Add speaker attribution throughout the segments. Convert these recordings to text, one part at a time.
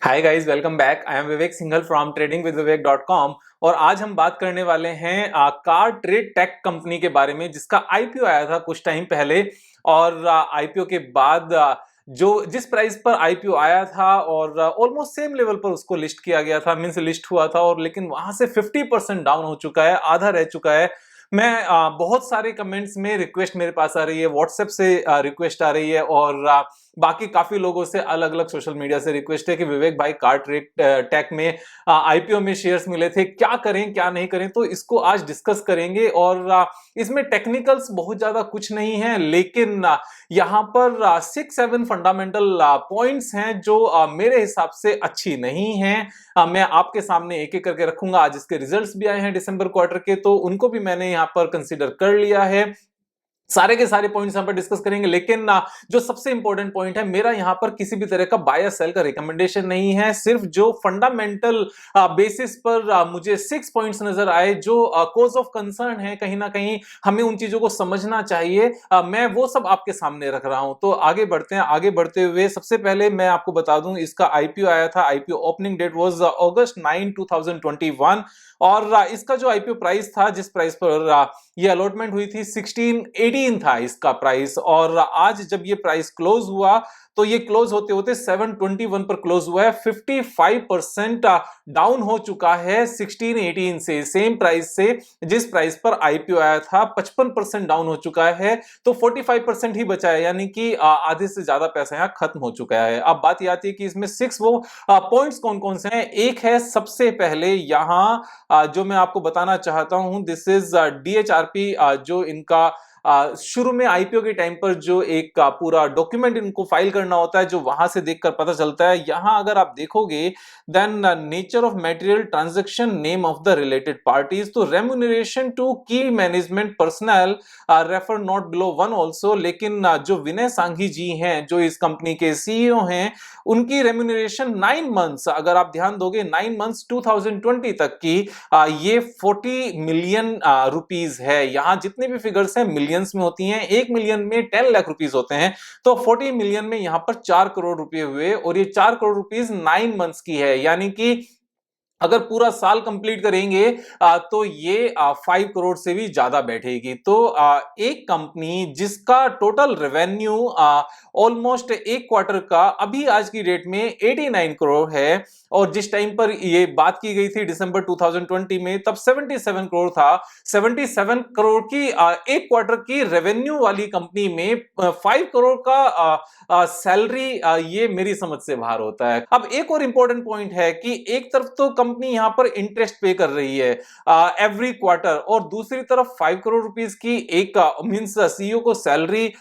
Speaker 1: Hi guys, welcome back. I am Vivek Singhal from tradingwithvivek.com और आज हम बात करने वाले हैं कार ट्रेड टेक कंपनी के बारे में, जिसका आईपीओ आया था कुछ टाइम पहले। और आईपीओ के बाद जो जिस प्राइस पर आईपीओ आया था और ऑलमोस्ट सेम लेवल पर उसको लिस्ट किया गया था, मींस लिस्ट हुआ था, और लेकिन वहां से 50% डाउन हो चुका है, आधा रह चुका है। मैं बहुत सारे कमेंट्स में रिक्वेस्ट मेरे पास आ रही है, व्हाट्सएप से रिक्वेस्ट आ रही है, और बाकी काफी लोगों से अलग अलग सोशल मीडिया से रिक्वेस्ट है कि विवेक भाई, कार ट्रेड टेक में आईपीओ में शेयर्स मिले थे, क्या करें क्या नहीं करें। तो इसको आज डिस्कस करेंगे। और इसमें टेक्निकल्स बहुत ज्यादा कुछ नहीं है, लेकिन यहाँ पर 6-7 फंडामेंटल पॉइंट्स हैं जो मेरे हिसाब से अच्छी नहीं है। मैं आपके सामने एक एक करके रखूंगा। आज इसके रिजल्ट्स भी आए हैं दिसंबर क्वार्टर के, तो उनको भी मैंने यहाँ पर कंसीडर कर लिया है। सारे के सारे पॉइंट्स यहां पर डिस्कस करेंगे, लेकिन जो सबसे इंपॉर्टेंट पॉइंट है, मेरा यहां पर किसी भी तरह का बाय या सेल का रिकमेंडेशन नहीं है। सिर्फ जो फंडामेंटल बेसिस पर मुझे 6 पॉइंट्स नजर आए जो कॉज ऑफ कंसर्न है, कहीं ना कहीं हमें उन चीजों को समझना चाहिए, मैं वो सब आपके सामने रख रहा हूं। तो आगे बढ़ते हैं। आगे बढ़ते हुए सबसे पहले मैं आपको बता दूं, इसका आईपीओ आया था। आईपीओ ओपनिंग डेट वाज अगस्त 9, 2021, और इसका जो आईपीओ प्राइस था, जिस प्राइस पर ये अलॉटमेंट हुई थी, 1618 था इसका प्राइस। और आज जब ये प्राइस क्लोज हुआ, तो ये क्लोज होते होते 721 पर क्लोज हुआ है। 55% डाउन हो चुका है 1618 से, सेम प्राइस से जिस प्राइस पर आईपीओ आया था। 55% डाउन हो चुका है, तो 45% ही बचा है, यानी कि आधे से ज्यादा पैसा यहां खत्म हो चुका है। अब बात यह आती है कि इसमें 6 वो पॉइंट्स कौन कौन से हैं। एक है सबसे पहले यहां जो मैं आपको बताना चाहता हूं, दिस इज डीएचआरपी, जो इनका शुरू में आईपीओ के टाइम पर जो एक पूरा डॉक्यूमेंट इनको फाइल करना होता है, जो वहां से देखकर पता चलता है। यहां अगर आप देखोगे, then nature of material transaction, name of the related parties, तो रेम्यूनरेशन टू की management personnel refer note below 1 also. लेकिन जो विनय सांघी जी हैं, जो इस कंपनी के सीईओ हैं, उनकी रेम्यूनरेशन 9 मंथ्स, अगर आप ध्यान दोगे, 9 मंथ्स 2020 तक की, ये 40 मिलियन रुपीज है। यहां जितने भी फिगर्स हैं मिलियंस में होती हैं। 1 मिलियन में 10 लाख रुपीज होते हैं, तो 40 मिलियन में यहां पर 4 करोड़ रुपए हुए, और ये 4 करोड़ रुपीज 9 मंथ्स की है, यानी कि अगर पूरा साल कंप्लीट करेंगे तो ये 5 करोड़ से भी ज्यादा बैठेगी। तो एक कंपनी जिसका टोटल रेवेन्यू ऑलमोस्ट एक क्वार्टर का अभी आज की डेट में 89 करोड़ है, और जिस टाइम पर ये बात की गई थी दिसंबर 2020 में, तब 77 करोड़ था। 77 करोड़ की एक क्वार्टर की रेवेन्यू वाली कंपनी में 5 करोड़ का सैलरी, ये मेरी समझ से बाहर होता है। अब एक और इंपॉर्टेंट पॉइंट है कि एक तरफ तो कंपनी यहां पर इंटरेस्ट पे कर रही है एवरी क्वार्टर, और दूसरी तरफ 5 करोड़ रुपीस की एक मींस सीईओ को सैलरी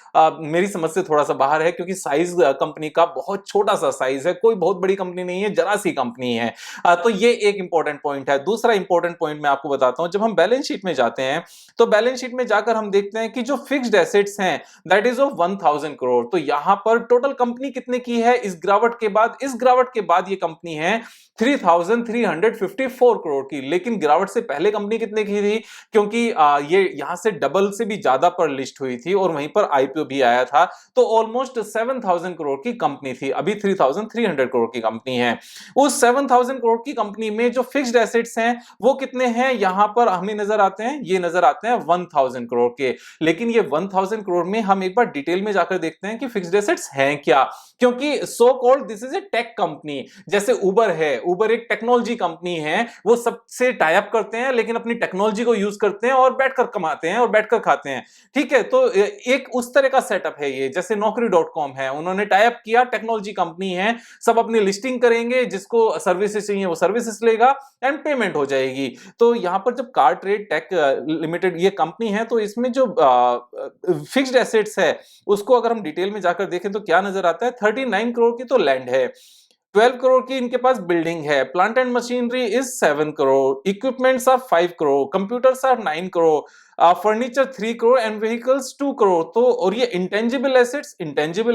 Speaker 1: मेरी समझ से थोड़ा सा बाहर है, क्योंकि साइज कंपनी का बहुत छोटा सा साइज है, कोई बहुत बड़ी कंपनी नहीं है, जरा सी कंपनी है। तो ये एक इंपॉर्टेंट पॉइंट है। दूसरा इंपॉर्टेंट पॉइंट मैं आपको बताता हूं, जब हम बैलेंस शीट में जाते हैं, तो बैलेंस शीट में जाकर हम देखते हैं कि जो फिक्स्ड एसेट्स हैं, दैट इज ऑफ 1000 करोड़। तो यहां पर टोटल कंपनी कितने की है इस गिरावट के बाद? इस गिरावट के बाद ये कंपनी है 3354 करोड़ की। लेकिन गिरावट से पहले कंपनी कितने की थी? क्योंकि ये यहां से डबल से भी ज्यादा पर लिस्ट हुई थी, और वहीं पर आईपीओ भी आया था, तो ऑलमोस्ट 7000 करोड़ की कंपनी थी। अभी 3300 करोड़ की कंपनी है। उस 7000 करोड़ की कंपनी में जो फिक्स्ड एसेट्स हैं वो कितने हैं? यहां पर हमें नजर आते हैं, ये नजर आते हैं 1000 करोड़ के। लेकिन ये 1000 करोड़ में हम एक बार डिटेल में जाकर देखते हैं कि फिक्स्ड एसेट्स हैं क्या, क्योंकि so called this is A tech company. जैसे उबर है, उबर एक टेक्नोलॉजी कंपनी है, वो सबसे टाई अप करते हैं, लेकिन अपनी टेक्नोलॉजी को यूज करते हैं और बैठकर कमाते हैं और बैठकर खाते हैं। ठीक है, तो एक उस तरह का सेटअप है ये। जैसे नौकरी.com है, उन्होंने टाई अप किया, टेक्नोलॉजी कंपनी है, सब अपनी लिस्टिंग करेंगे, जिसको सर्विसेज चाहिए वो सर्विसेज लेगा एंड पेमेंट हो जाएगी। तो यहां पर जब कार ट्रेड टेक लिमिटेड ये कंपनी है, तो इसमें जो फिक्स्ड एसेट्स है उसको अगर हम डिटेल में जाकर देखें तो क्या नजर आता है? 39 करोड़ की तो लैंड है, 12 करोड़ की इनके पास बिल्डिंग है, plant and machinery is 7 crore, equipments are 5 crore, computers are 9 crore, furniture 3 crore and vehicles 2 crore. तो और ये intangible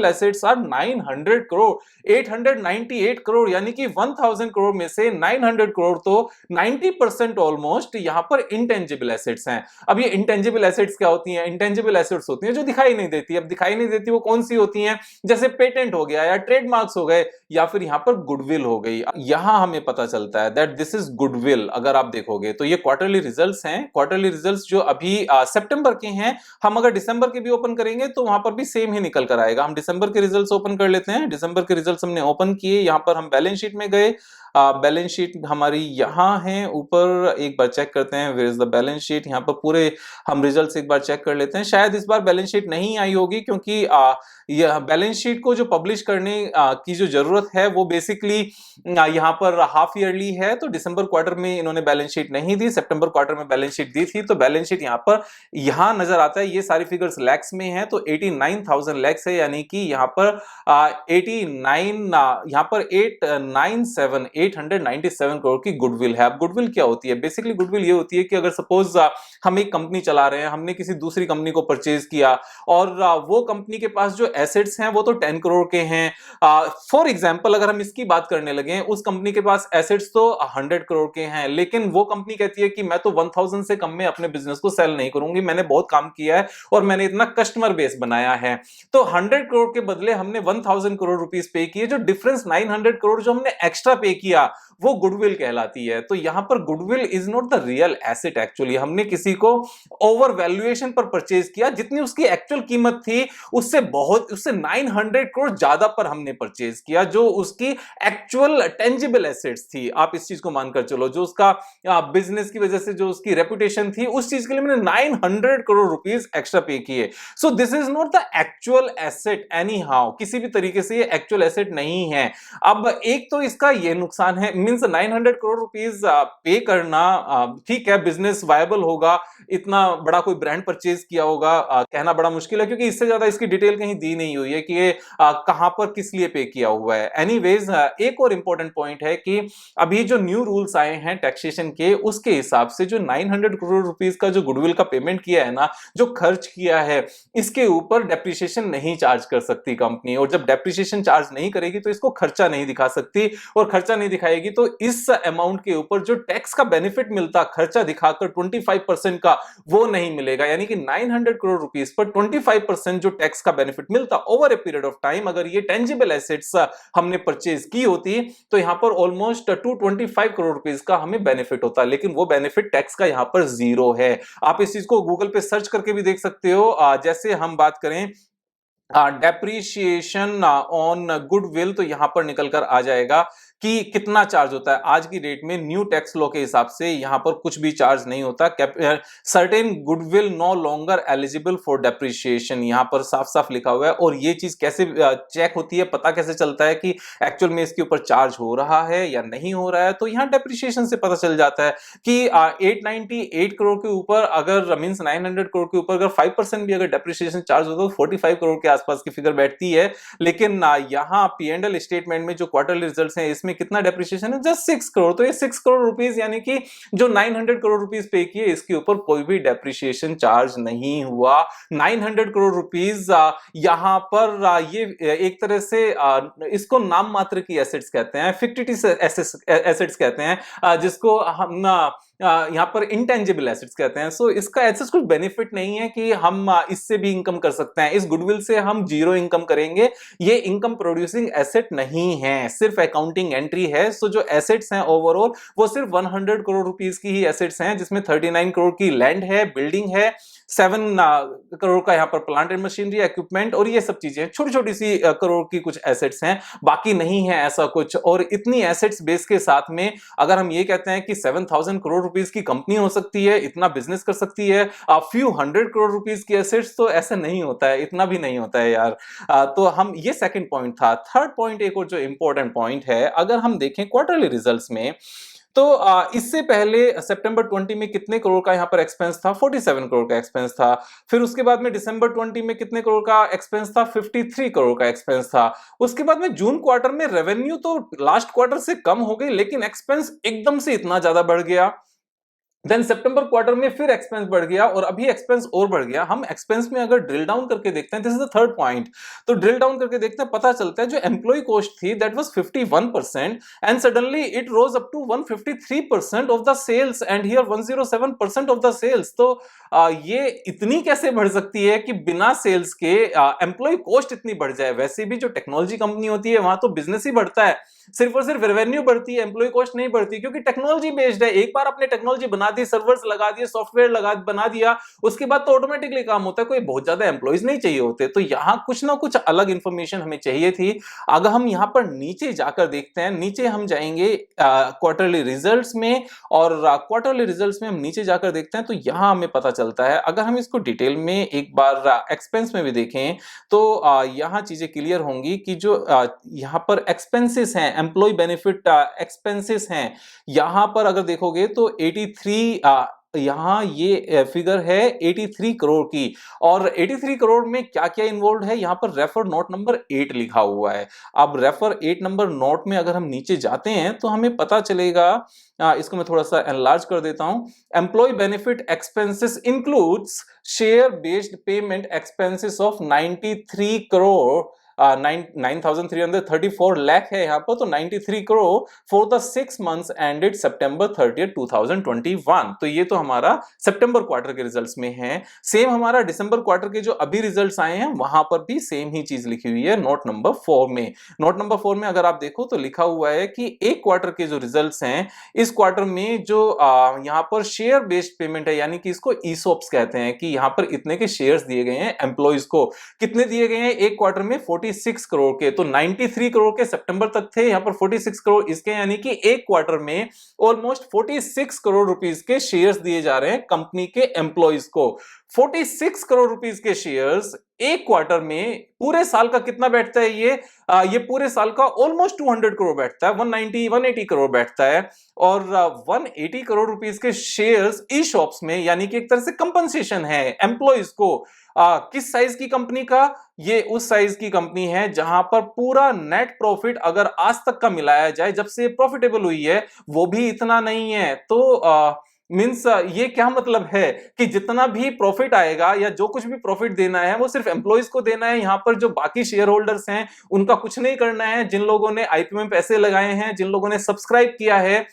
Speaker 1: assets are 900 crore, 898 crore, यानी कि 1000 करोड़ में से 900 करोड़ तो 90% ऑलमोस्ट यहां पर इंटेंजिबल एसेट्स हैं। अब ये इंटेंजिबल एसेट्स क्या होती हैं? इंटेंजिबल एसेट्स होती हैं जो दिखाई नहीं देती। अब दिखाई नहीं देती वो कौन सी होती हैं? जैसे पेटेंट हो गया या ट्रेडमार्क्स हो गए या फिर यहां पर गुडविल हो गई। यहां हमें पता चलता है दैट दिस इज गुडविल। अगर आप देखोगे तो ये क्वार्टरली रिजल्ट्स हैं, क्वार्टरली रिजल्ट्स जो अभी सितंबर के हैं। हम अगर दिसंबर के भी ओपन करेंगे तो वहां पर भी सेम ही निकल कर आएगा। हम दिसंबर के रिजल्ट्स ओपन कर लेते हैं। दिसंबर के रिजल्ट्स हमने ओपन किए, यहां पर हम बैलेंस शीट में गए। बैलेंस शीट हमारी यहां है ऊपर, एक बार चेक करते हैं where is the balance sheet. यहां पर पूरे हम रिजल्ट्स एक बार चेक कर लेते हैं। शायद इस बार बैलेंस शीट नहीं आई होगी क्योंकि यह बैलेंस शीट को जो पब्लिश करने की जो जरूरत है वो बेसिकली यहां पर हाफ ईयरली है। तो दिसंबर क्वार्टर में इन्होंने बैलेंस शीट नहीं दी, सितंबर क्वार्टर में बैलेंस शीट दी थी। तो बैलेंस शीट यहां नजर आता है। ये सारी फिगर्स लैक्स में है, तो 89,000 लैक्स है, यानी कि यहां पर 897 करोड़ की गुडविल है। अब गुडविल क्या होती है? बेसिकली गुडविल ये होती है कि अगर सपोज हम एक कंपनी चला रहे हैं, हमने किसी दूसरी कंपनी को परचेज किया और वो कंपनी के पास जो एसेट्स हैं वो तो 10 करोड़ के हैं। फॉर एग्जांपल अगर हम इसकी बात करने लगे, उस कंपनी के पास एसेट्स तो 100 करोड़ के हैं, लेकिन वो कंपनी कहती है कि मैं तो 1000 से कम में अपने बिजनेस को सेल नहीं करूंगी, मैंने बहुत काम किया है और मैंने इतना कस्टमर बेस बनाया है। तो 100 करोड़ के बदले हमने 1000 करोड़ रुपीस पे किए, जो डिफरेंस 900 करोड़ जो हमने एक्स्ट्रा पे किया वो गुडविल कहलाती है। तो यहां पर goodwill is not the real asset. Actually हमने किसी को ओवर वैल्यूएशन पर परचेज किया, जितनी उसकी एक्चुअल कीमत थी उससे 900 करोड़ ज्यादा पर हमने परचेज किया, जो उसकी एक्चुअल टेंजिबल एसेट्स थी। आप इस चीज को मानकर चलो, जो उसका बिजनेस की वजह से जो उसकी रेपुटेशन थी उस चीज के लिए मैंने 900 करोड़ रुपीस एक्स्ट्रा पे किए। So this is not the actual asset any how, किसी भी तरीके से ये एक्चुअल एसेट नहीं है। अब एक तो इसका ये नुकसान है, मींस 900 करोड़ रुपीस पे करना, ठीक है बिजनेस वायबल होगा, इतना बड़ा कोई ब्रांड परचेज किया होगा, कहना बड़ा मुश्किल है क्योंकि इससे ज्यादा इसकी डिटेल कहीं दी नहीं हुई है कि ये कहां पर किस लिए पे किया हुआ है। एनीवेज एक और इंपॉर्टेंट पॉइंट है कि अभी जो न्यू रूल्स आए हैं टैक्सेशन के, उसके हिसाब से जो 900 करोड़ रुपीस का जो गुडविल का पेमेंट किया है ना, जो खर्च किया है, इसके ऊपर डेप्रिसिएशन नहीं चार्ज कर सकती कंपनी। और जब डेप्रिसिएशन चार्ज नहीं करेगी तो इसको खर्चा नहीं दिखा सकती, और खर्चा नहीं दिखाएगी तो इस अमाउंट के ऊपर जो टैक्स का बेनिफिट मिलता खर्चा दिखाकर 25% का, वो नहीं मिलेगा। यानी कि 900 करोड़ रुपीस पर 25% जो टैक्स का बेनिफिट मिलता over a period of time, अगर ये टेंजिबल एसेट्स हमने परचेज की होती तो यहां पर ऑलमोस्ट 225 करोड़ रुपीस का हमें बेनिफिट होता, लेकिन वो बेनिफिट टैक्स का यहां पर जीरो है। आप इस चीज को गूगल पे सर्च करके भी देख सकते हो। जैसे हम बात करें डेप्रीशिएशन ऑन गुडविल, तो यहां पर निकल कर आ जाएगा कि कितना चार्ज होता है। आज की डेट में न्यू टैक्स लॉ के हिसाब से यहां पर कुछ भी चार्ज नहीं होता। Certain goodwill no longer eligible for depreciation, यहां पर साफ साफ लिखा हुआ है। और ये चीज कैसे चेक होती है, पता कैसे चलता है कि एक्चुअल में इसके ऊपर चार्ज हो रहा है या नहीं हो रहा है? तो यहां डेप्रीशिएशन से पता चल जाता है कि 898 करोड़ के ऊपर अगर मींस 900 करोड़ के ऊपर अगर 5% भी अगर डेप्रीशिएशन चार्ज होता तो 45 करोड़ के आसपास की फिगर बैठती है। लेकिन यहां P&L स्टेटमेंट में जो क्वार्टरली रिजल्ट्स हैं इसमें कितना डेप्रिसिएशन है? जस्ट 6 करोड़। तो ये 6 करोड़ रुपीस, यानी कि जो 900 करोड़ रुपीस पे किए, इसके ऊपर कोई भी डेप्रिसिएशन चार्ज नहीं हुआ। 900 करोड़ रुपीस यहां पर ये एक तरह से इसको नाम मात्र की एसेट्स कहते हैं, फिक्टिटिव एसेट्स कहते हैं, जिसको हम यहां पर इंटेंजिबल एसेट्स कहते हैं। सो इसका ऐसा कुछ बेनिफिट नहीं है कि हम इससे भी इनकम कर सकते हैं। इस गुडविल से हम जीरो इनकम करेंगे। ये इनकम प्रोड्यूसिंग एसेट नहीं है, सिर्फ अकाउंटिंग एंट्री है। सो जो एसेट्स हैं ओवरऑल वो सिर्फ 100 करोड़ रुपीस की ही एसेट्स हैं, जिसमें 39 करोड़ की लैंड है, बिल्डिंग है, 7 करोड़ का यहाँ पर प्लांट एंड मशीनरी, इक्विपमेंट, और ये सब चीजें छोटी छोटी सी करोड़ की कुछ एसेट्स हैं, बाकी नहीं है ऐसा कुछ। और इतनी एसेट्स बेस के साथ में अगर हम ये कहते हैं कि 7000 करोड़ रुपीस की कंपनी हो सकती है, इतना बिजनेस कर सकती है, फ्यू 100 करोड़ रुपीस की एसेट्स, तो ऐसा नहीं होता है, इतना भी नहीं होता है यार। तो हम, ये सेकंड पॉइंट था। थर्ड पॉइंट एक और जो इंपॉर्टेंट पॉइंट है, अगर हम देखें क्वार्टरली रिजल्ट्स में, तो इससे पहले सितंबर 20 में कितने करोड़ का यहां पर एक्सपेंस था? 47 करोड़ का एक्सपेंस था। फिर उसके बाद में दिसंबर 20 में कितने करोड़ का एक्सपेंस था? 53 करोड़ का एक्सपेंस था। उसके बाद में जून क्वार्टर में रेवेन्यू तो लास्ट क्वार्टर से कम हो गई, लेकिन एक्सपेंस एकदम से इतना ज्यादा बढ़ गया। देन सितंबर क्वार्टर में फिर एक्सपेंस बढ़ गया और अभी एक्सपेंस और बढ़ गया। हम एक्सपेंस में अगर ड्रिल डाउन करके देखते हैं, this is the third point, तो ड्रिल डाउन करके देखते हैं, पता चलता है जो एम्प्लॉय कॉस्ट थी that was 51% and suddenly it rose up to 153% of the sales and here 107% of the sales. तो ये इतनी कैसे बढ़ सकती है कि बिना सेल्स के एम्प्लॉय कॉस्ट इतनी बढ़ जाए? वैसे भी जो टेक्नोलॉजी कंपनी होती है वहां तो बिजनेस ही बढ़ता है, सिर्फ और सिर्फ रेवेन्यू बढ़ती है, एम्प्लॉय कॉस्ट नहीं बढ़ती, क्योंकि टेक्नोलॉजी बेस्ड है। एक बार आपने टेक्नोलॉजी बना दी, सर्वर्स लगा दिए, सॉफ्टवेयर बना दिया, उसके बाद तो ऑटोमेटिकली काम होता है, कोई बहुत ज्यादा एम्प्लॉयज नहीं चाहिए होते। तो यहां कुछ ना कुछ अलग इंफॉर्मेशन हमें चाहिए थी। अगर हम यहां पर नीचे जाकर देखते हैं, नीचे हम जाएंगे क्वार्टरली रिजल्ट्स में, और क्वार्टरली रिजल्ट्स में हम नीचे जाकर देखते हैं तो यहां हमें पता चलता है, अगर हम इसको डिटेल में एक बार एक्सपेंस में भी देखें तो यहां चीजें क्लियर होंगी कि जो यहां पर एक्सपेंसेस हैं, एम्प्लॉय बेनिफिट एक्सपेंसेस हैं, यहां पर अगर देखोगे तो 83 यहां ये फिगर है 83 करोड़ की। और 83 करोड़ में क्या क्या इन्वॉल्व है, यहां पर रेफर नोट नंबर 8 लिखा हुआ है। अब रेफर 8 नंबर नोट में अगर हम नीचे जाते हैं तो हमें पता चलेगा, इसको मैं थोड़ा सा एनलार्ज कर देता हूं। Employ benefit expenses includes share based payment expenses of 93 crore, 9,334 lakh है यहाँ पर, तो 93 crore for the 6 months ended September 30, 2021। तो ये तो हमारा सितंबर क्वार्टर के रिजल्ट्स में है। सेम हमारा दिसंबर क्वार्टर के जो अभी रिजल्ट्स आए हैं वहां पर भी सेम ही चीज लिखी हुई है नोट नंबर 4 में। नोट नंबर 4 में अगर आप देखो तो लिखा हुआ है कि एक क्वार्टर के जो रिजल्ट्स हैं, इस क्वार्टर में जो यहाँ पर शेयर बेस्ड पेमेंट है, यानी कि इसको ईसॉप्स कहते हैं, कि यहाँ पर इतने के शेयर्स दिए गए हैं एम्प्लॉइज को। कितने दिए गए हैं एक क्वार्टर में? 46 करोड़ के। तो 93 करोड़ के सितंबर तक थे, यहां पर 46 करोड़ इसके, यानी कि एक क्वार्टर में ऑलमोस्ट 46 करोड़ रुपीस के शेयर्स दिए जा रहे हैं कंपनी के एम्प्लॉइज को। 46 करोड़ रुपीस के शेयर्स एक क्वार्टर में, पूरे साल का कितना बैठता है ये पूरे साल का ऑलमोस्ट 200 करोड़ बैठता है, 190 180 करोड़ बैठता है। और 180 करोड़ रुपीस के शेयर्स ई शॉप्स में, यानी कि एक तरह से कंपनसेशन है एम्प्लॉइज को। किस साइज की कंपनी का? ये उस साइज की कंपनी है जहां पर पूरा नेट प्रॉफिट अगर आज तक का मिलाया जाए, जब से प्रॉफिटेबल हुई है, वो भी इतना नहीं है। तो मींस ये क्या मतलब है कि जितना भी प्रॉफिट आएगा या जो कुछ भी प्रॉफिट देना है वो सिर्फ एम्प्लॉइज को देना है। यहां पर जो बाकी शेयर होल्डर्स हैं उनका कुछ नहीं करना है। जिन लोगों ने आईपीओ में पैसे लगाए हैं, जिन लोगों ने सब्सक्राइब किया है,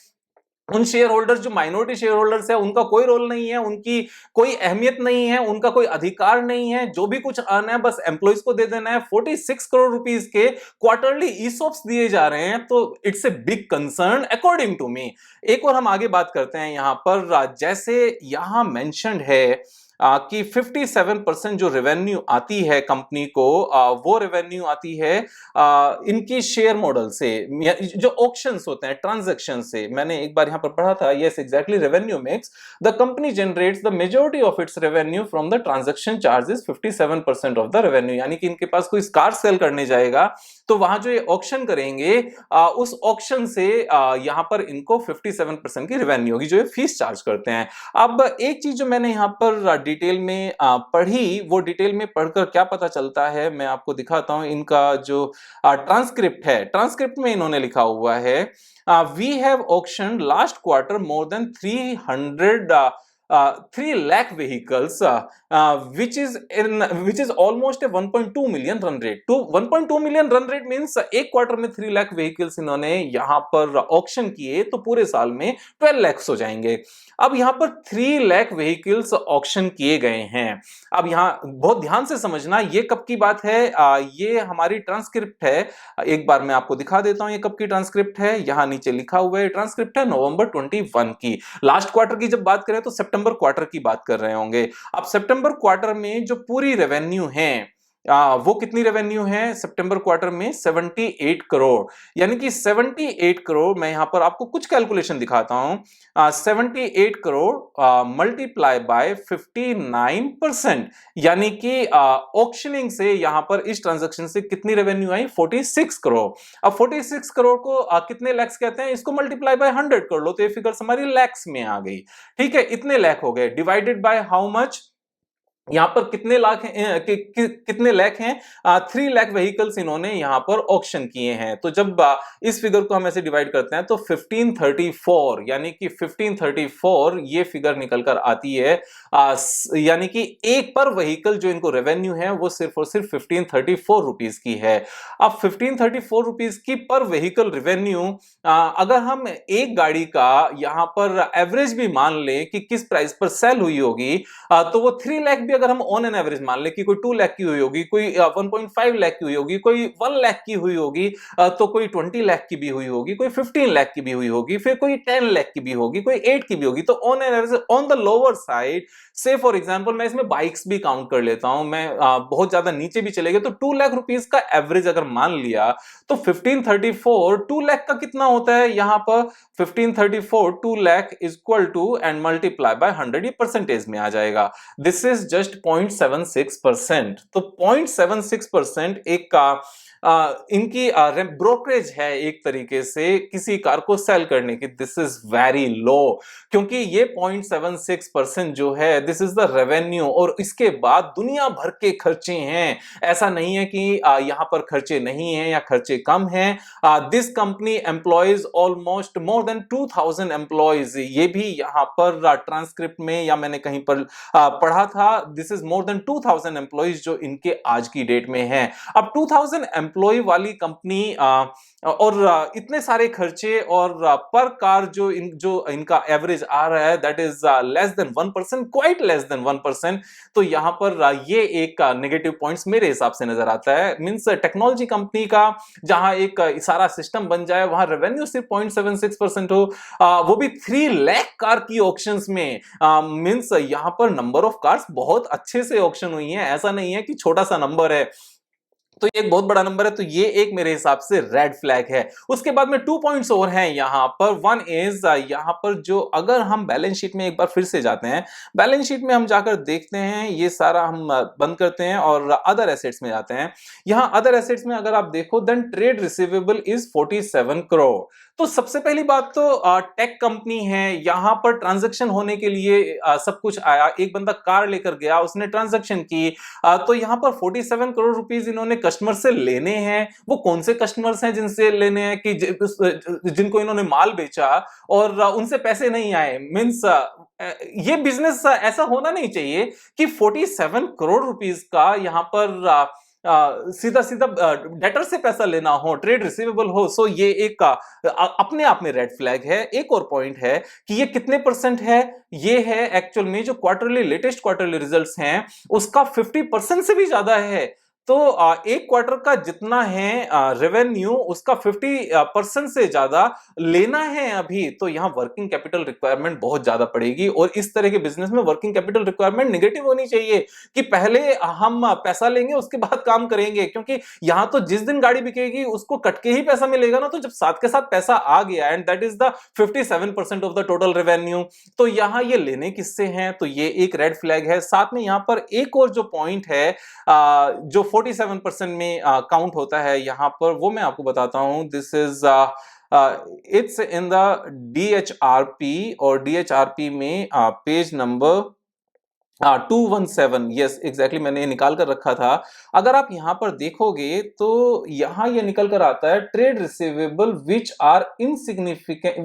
Speaker 1: उन शेयर होल्डर्स, जो माइनॉरिटी शेयर होल्डर्स है, उनका कोई रोल नहीं है, उनकी कोई अहमियत नहीं है, उनका कोई अधिकार नहीं है। जो भी कुछ आना है बस एम्प्लॉइज को दे देना है। 46 करोड़ रुपीस के क्वार्टरली ईसॉप्स दिए जा रहे हैं, तो it's a big concern according to me. एक और हम आगे बात करते हैं यहां पर, जैसे यहां मेंशन्ड है कि 57% जो रेवेन्यू आती है कंपनी को, वो रेवेन्यू आती है इनकी शेयर मॉडल से, जो ऑक्शंस होते हैं, ट्रांजैक्शन से। मैंने एक बार यहां पर पढ़ा था, yes exactly, revenue mix the company generates the majority of its revenue from the transaction charges 57% of the revenue. यानी कि इनके पास कोई कार सेल करने जाएगा तो वहां जो ये ऑक्शन करेंगे, उस ऑक्शन से यहां पर इनको 57% की रेवेन्यू होगी जो ये फीस चार्ज करते हैं। अब एक चीज जो मैंने यहां पर डिटेल में पढ़ी, वो डिटेल में पढ़कर क्या पता चलता है मैं आपको दिखाता हूं। इनका जो ट्रांसक्रिप्ट है, ट्रांसक्रिप्ट में इन्होंने लिखा हुआ है, we have auction last quarter more than 3 lakh vehicles, which is almost a 1.2 million run rate. To 1.2 million run rate means एक क्वार्टर में 3 लाख व्हीकल्स इन्होंने यहां पर ऑक्शन किए, तो पूरे साल में 12 lakhs हो जाएंगे। अब यहां पर 3 लाख व्हीकल्स ऑक्शन किए गए हैं। अब यहां बहुत ध्यान से समझना, ये कब की बात है, ये हमारी ट्रांसक्रिप्ट है। एक बार मैं आपको दिखा देता हूं ये कब की ट्रांसक्रिप्ट है। यहां नीचे लिखा हुआ है, ट्रांसक्रिप्ट है नवंबर 21 की। लास्ट क्वार्टर की जब बात करें तो सितंबर क्वार्टर की बात कर रहे होंगे। अब सितंबर क्वार्टर में जो पूरी रेवेन्यू है, वो कितनी रेवेन्यू है सितंबर क्वार्टर में? 78 करोड़। यानी कि 78 करोड़, मैं यहां पर आपको कुछ कैलकुलेशन दिखाता हूं। 78 करोड़ मल्टीप्लाई बाय 59%, यानी कि ऑक्शनिंग से यहां पर इस ट्रांजैक्शन से कितनी रेवेन्यू आई? 46 करोड़। अब 46 करोड़ को कितने लैक्स कहते हैं? इसको मल्टीप्लाई बाय 100 कर लो तो ये फिगर्स हमारी लैक्स में आ गई। ठीक है, इतने लैख हो गए। Divided by how much? यहाँ पर कितने लाख हैं कितने लाख हैं 3 लाख व्हीकल्स इन्होंने यहाँ पर ऑक्शन किए हैं। तो जब इस फिगर को हम ऐसे डिवाइड करते हैं तो 1534 यानी कि 1534 ये फिगर निकल कर आती है। यानी कि एक पर व्हीकल जो इनको रेवेन्यू है वो सिर्फ और सिर्फ 1534 रुपीज की है। अब 1534 रुपीज की पर व्हीकल रेवेन्यू अगर हम एक गाड़ी का यहाँ पर एवरेज भी मान ले कि किस प्राइस पर सेल हुई होगी तो वो 3 लाख भी अगर हम ऑन एन एवरेज मान ले कि कोई 2 लाख की हुई होगी, कोई 1.5 लाख की हुई होगी, कोई 1 लाख की हुई होगी, तो कोई 20 लाख की भी हुई होगी, कोई 15 लाख की भी हुई होगी, फिर कोई 10 लाख की भी होगी, कोई 8 की भी होगी। तो on an average on the lower side से फॉर एग्जांपल मैं इसमें बाइक्स भी काउंट कर लेता हूं, मैं बहुत ज्यादा नीचे भी चले गए तो 2 लाख रुपीस का एवरेज अगर मान लिया तो 1534 2 लाख का कितना होता है यहां पर 1534 2 lakh is equal to and multiply by 100 ये परसेंटेज में आ जाएगा। This is just 0.76%। तो 0.76% एक का इनकी ब्रोकरेज है एक तरीके से किसी कार को सेल करने की। दिस इज वेरी लो क्योंकि ये 0.76% जो है दिस इज द रेवेन्यू और इसके बाद दुनिया भर के खर्चे हैं। ऐसा नहीं है कि यहां पर खर्चे नहीं है या खर्चे कम हैं। This company employees almost more than 2000 employees. ये भी यहां पर ट्रांसक्रिप्ट में या मैंने कहीं पर पढ़ा था। This is more than 2000 employees जो इनके आज की डेट में हैं। अब 2000 एम्प्लॉय वाली कंपनी और इतने सारे खर्चे और पर कार जो इनका एवरेज आ रहा है that is less than 1%, quite less than 1%। तो यहां पर ये एक नेगेटिव पॉइंट्स मेरे हिसाब से नजर आता है। मींस टेक्नोलॉजी कंपनी का जहां एक सारा सिस्टम बन जाए वहां रेवेन्यू सिर्फ 0.76% हो, वो भी 3 लाख कार की ऑक्शंस में। मींस यहां पर नंबर ऑफ कार्स बहुत अच्छे से ऑक्शन हुई हैं, ऐसा नहीं है कि छोटा सा नंबर है। तो ये एक बहुत बड़ा नंबर है, तो ये एक मेरे हिसाब से रेड फ्लैग है। उसके बाद में 2 पॉइंट्स और हैं यहां पर। वन इज यहां पर जो अगर हम बैलेंस शीट में एक बार फिर से जाते हैं, बैलेंस शीट में हम जाकर देखते हैं, ये सारा हम बंद करते हैं और अदर एसेट्स में जाते हैं। यहां अदर एसेट्स में अगर आप देखो then trade receivable is 47 crore. तो सबसे पहली बात तो टेक कंपनी है, यहां पर ट्रांजैक्शन होने के लिए सब कुछ आया। एक बंदा कार लेकर गया, उसने ट्रांजैक्शन की, तो यहां पर 47 करोड़ रुपीस इन्होंने कस्टमर से लेने हैं। वो कौन से कस्टमर्स हैं जिनसे लेने हैं कि जिनको इन्होंने माल बेचा और उनसे पैसे नहीं आए। मींस ये बिजनेस ऐसा होना नहीं चाहिए कि 47 करोड़ रुपीस का यहां पर सीधा सीधा डेटर से पैसा लेना हो, ट्रेड रिसीवेबल हो। सो ये एक अपने आप में रेड फ्लैग है। एक और पॉइंट है कि ये कितने परसेंट है, ये है एक्चुअल में जो लेटेस्ट क्वार्टरली रिजल्ट्स हैं उसका 50% से भी ज्यादा है। तो एक क्वार्टर का जितना है रेवेन्यू उसका 50% से ज्यादा लेना है अभी। तो यहां वर्किंग कैपिटल रिक्वायरमेंट बहुत ज्यादा पड़ेगी और इस तरह के बिजनेस में वर्किंग कैपिटल रिक्वायरमेंट नेगेटिव होनी चाहिए कि पहले हम पैसा लेंगे उसके बाद काम करेंगे। क्योंकि यहां तो जिस दिन गाड़ी बिकेगी उसको कट के ही पैसा मिलेगा ना। तो जब साथ के साथ पैसा आ गया and that is the 57% of the total revenue, तो यहां ये लेने किससे हैं, तो ये एक रेड फ्लैग है। साथ में यहां पर एक और जो पॉइंट है जो 47% में काउंट होता है यहां पर, वो मैं आपको बताता हूं। This is it's in the DHRP और DHRP में पेज नंबर 217, यस एग्जैक्टली मैंने निकाल कर रखा था। अगर आप यहां पर देखोगे तो यहां ये निकल कर आता है trade receivable which are insignificant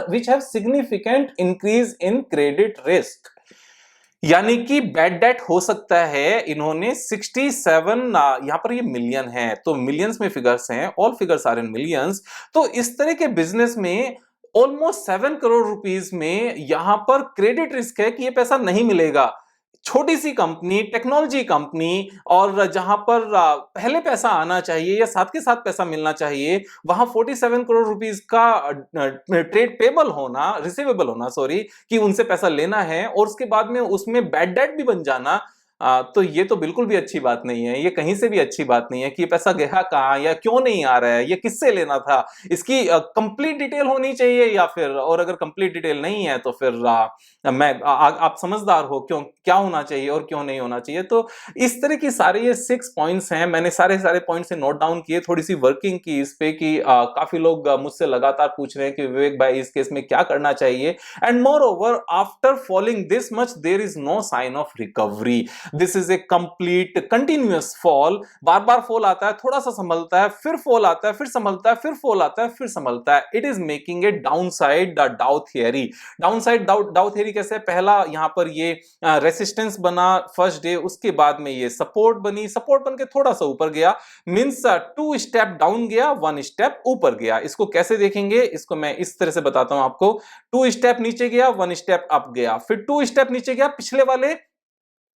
Speaker 1: which have significant increase in credit risk. यानी कि बैड डेट हो सकता है। इन्होंने 67 यहां पर ये मिलियन है, तो मिलियंस में फिगर्स हैं, all figures are in millions. तो इस तरह के बिजनेस में ऑलमोस्ट 7 करोड़ रुपीस में यहां पर क्रेडिट रिस्क है कि ये पैसा नहीं मिलेगा। छोटी सी कंपनी, टेक्नोलॉजी कंपनी, और जहां पर पहले पैसा आना चाहिए या साथ के साथ पैसा मिलना चाहिए, वहां 47 करोड़ रुपीस का ट्रेड पेबल होना, रिसीवेबल होना सॉरी, कि उनसे पैसा लेना है और उसके बाद में उसमें बैड डेट भी बन जाना। तो ये तो बिल्कुल भी अच्छी बात नहीं है। ये कहीं से भी अच्छी बात नहीं है कि ये पैसा गया कहां या क्यों नहीं आ रहा है, ये किससे लेना था, इसकी कंप्लीट डिटेल होनी चाहिए। या फिर और अगर कंप्लीट डिटेल नहीं है तो फिर आप समझदार हो क्यों, क्या होना चाहिए और क्यों नहीं होना चाहिए। तो इस तरह की सारे ये 6 पॉइंट्स हैं। मैंने सारे पॉइंट्स से नोट डाउन किए, थोड़ी सी वर्किंग की इस पे कि काफी लोग मुझसे लगातार पूछ रहे हैं कि विवेक भाई इस केस में क्या करना चाहिए। And moreover after following this much there is no sign of recovery. This is a complete continuous fall. बार बार फॉल आता है, थोड़ा सा संभलता है, फिर फॉल आता है, फिर संभलता है, फिर फॉल आता है, फिर संभलता है। It is making a down side डाउ थियरी। डाउन साइड डाउ थियरी कैसे है? पहला यहां पर ये रेसिस्टेंस बना फर्स्ट डे, उसके बाद में ये सपोर्ट बनी, सपोर्ट बन के थोड़ा सा ऊपर गया, मींस 2 स्टेप डाउन गया, 1 स्टेप ऊपर गया। इसको कैसे देखेंगे? इसको मैं इस तरह से बताता हूं आपको। 2 स्टेप नीचे गया, 1 स्टेप अप गया, फिर 2 स्टेप नीचे गया, पिछले वाले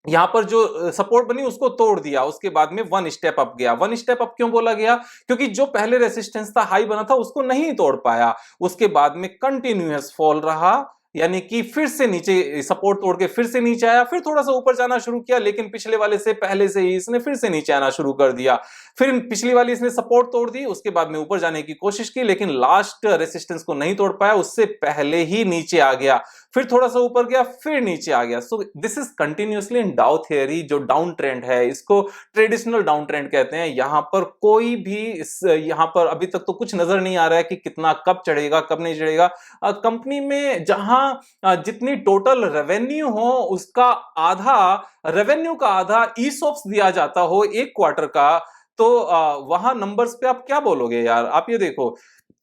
Speaker 1: यहां पर जो सपोर्ट बनी उसको तोड़ दिया, उसके बाद में 1 स्टेप अप गया। 1 स्टेप अप क्यों बोला गया? क्योंकि जो पहले रेसिस्टेंस था, हाई बना था, उसको नहीं तोड़ पाया। उसके बाद में कंटिन्यूअस फॉल रहा, यानी कि फिर से नीचे सपोर्ट तोड़ के फिर से नीचे आया, फिर थोड़ा सा ऊपर जाना शुरू किया, लेकिन पिछले वाले से पहले से ही इसने फिर से नीचे आना शुरू कर दिया। फिर पिछली वाली इसने सपोर्ट तोड़ दी, उसके बाद में ऊपर जाने की कोशिश की, लेकिन लास्ट रेसिस्टेंस को नहीं तोड़ पाया, उससे पहले ही नीचे आ गया, फिर थोड़ा सा ऊपर गया, फिर नीचे आ गया। सो दिस इज कंटिन्यूअसली इन डाउ थियरी। जो डाउन ट्रेंड है, इसको ट्रेडिशनल डाउन ट्रेंड कहते हैं। यहां पर कोई भी यहां पर अभी तक तो कुछ नजर नहीं आ रहा है कि कितना कब चढ़ेगा, कब नहीं चढ़ेगा। कंपनी में जहां जितनी टोटल रेवेन्यू हो, उसका आधा रेवेन्यू का आधा ईसॉप्स दिया जाता हो एक क्वार्टर का, तो वहां नंबर्स पे आप क्या बोलोगे यार? आप ये देखो,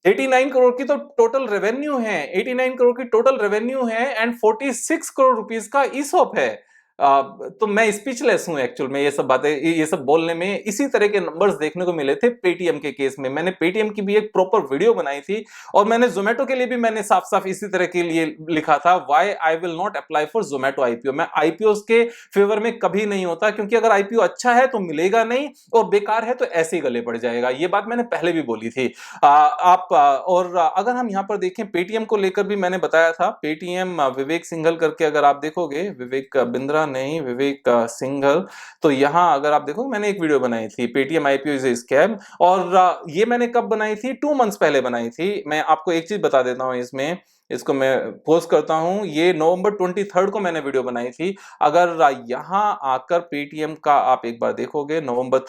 Speaker 1: 89 करोड़ की तो टोटल रेवेन्यू है, 89 करोड़ की टोटल रेवेन्यू है, एंड 46 करोड़ रुपीस का ईसॉप है। तो मैं स्पीचलेस हूं एक्चुअल में, ये सब बातें, ये सब बोलने में। इसी तरह के नंबर्स देखने को मिले थे पेटीएम के केस में। मैंने पेटीएम की भी एक प्रॉपर वीडियो बनाई थी, और मैंने जोमेटो के लिए भी मैंने साफ साफ इसी तरह के लिए लिखा था, why I will not apply for Zomato IPO. मैं आईपीओ के फेवर में कभी नहीं होता, क्योंकि अगर आईपीओ अच्छा है तो मिलेगा नहीं, और बेकार है तो ऐसे ही गले पड़ जाएगा। ये बात मैंने पहले भी बोली थी। और अगर हम यहां पर देखें, पेटीएम को लेकर भी मैंने बताया था। पेटीएम विवेक सिंघल करके अगर आप देखोगे, विवेक बिंद्रा नहीं, विवेक सिंघल, तो यहां अगर आप देखो, मैंने एक वीडियो बनाई थी, Paytm IPO is a scam. और ये मैंने कब बनाई थी? 2 मंथ्स पहले बनाई थी। मैं आपको एक चीज बता देता हूं इसमें, इसको मैं पोस्ट करता हूं, ये नवंबर 23 को मैंने वीडियो बनाई थी। अगर यहां आकर पेटीएम का आप एक बार देखोगे, नवंबर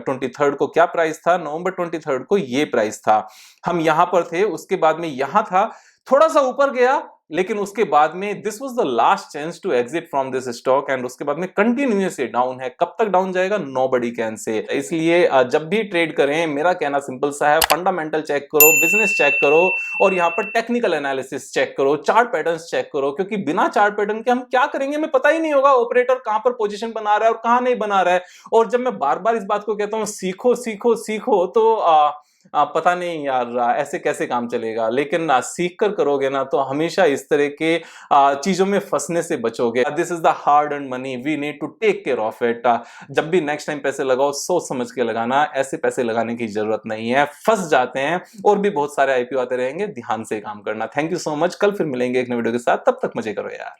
Speaker 1: 23 को क्या प्राइस था? नवंबर 23 को ये प्राइस था, हम यहां पर थे। उसके बाद में यहां था, थोड़ा सा ऊपर गया, लेकिन उसके बाद में this was the last chance to exit from this stock, and उसके बाद में कंटिन्यूअसली डाउन है। कब तक डाउन जाएगा? Nobody can say. इसलिए जब भी ट्रेड करें, मेरा कहना सिंपल सा है, फंडामेंटल चेक करो, बिजनेस चेक करो, और यहां पर टेक्निकल एनालिसिस चेक करो, चार्ट पैटर्न्स चेक करो, क्योंकि बिना चार्ट पैटर्न के हम क्या करेंगे हमें पता ही नहीं होगा ऑपरेटर कहां पर पोजीशन बना रहा है और कहां नहीं बना रहा है। और जब मैं बार बार इस बात को कहता हूं सीखो सीखो सीखो, तो पता नहीं यार ऐसे कैसे काम चलेगा। लेकिन सीख कर करोगे ना, तो हमेशा इस तरह के चीजों में फंसने से बचोगे। This is the hard earn money, we need to take care of it. जब भी नेक्स्ट टाइम पैसे लगाओ, सोच समझ के लगाना, ऐसे पैसे लगाने की जरूरत नहीं है, फंस जाते हैं। और भी बहुत सारे आईपीओ आते रहेंगे, ध्यान से काम करना। थैंक यू सो मच, कल फिर मिलेंगे एक नई वीडियो के साथ, तब तक मजे करो यार।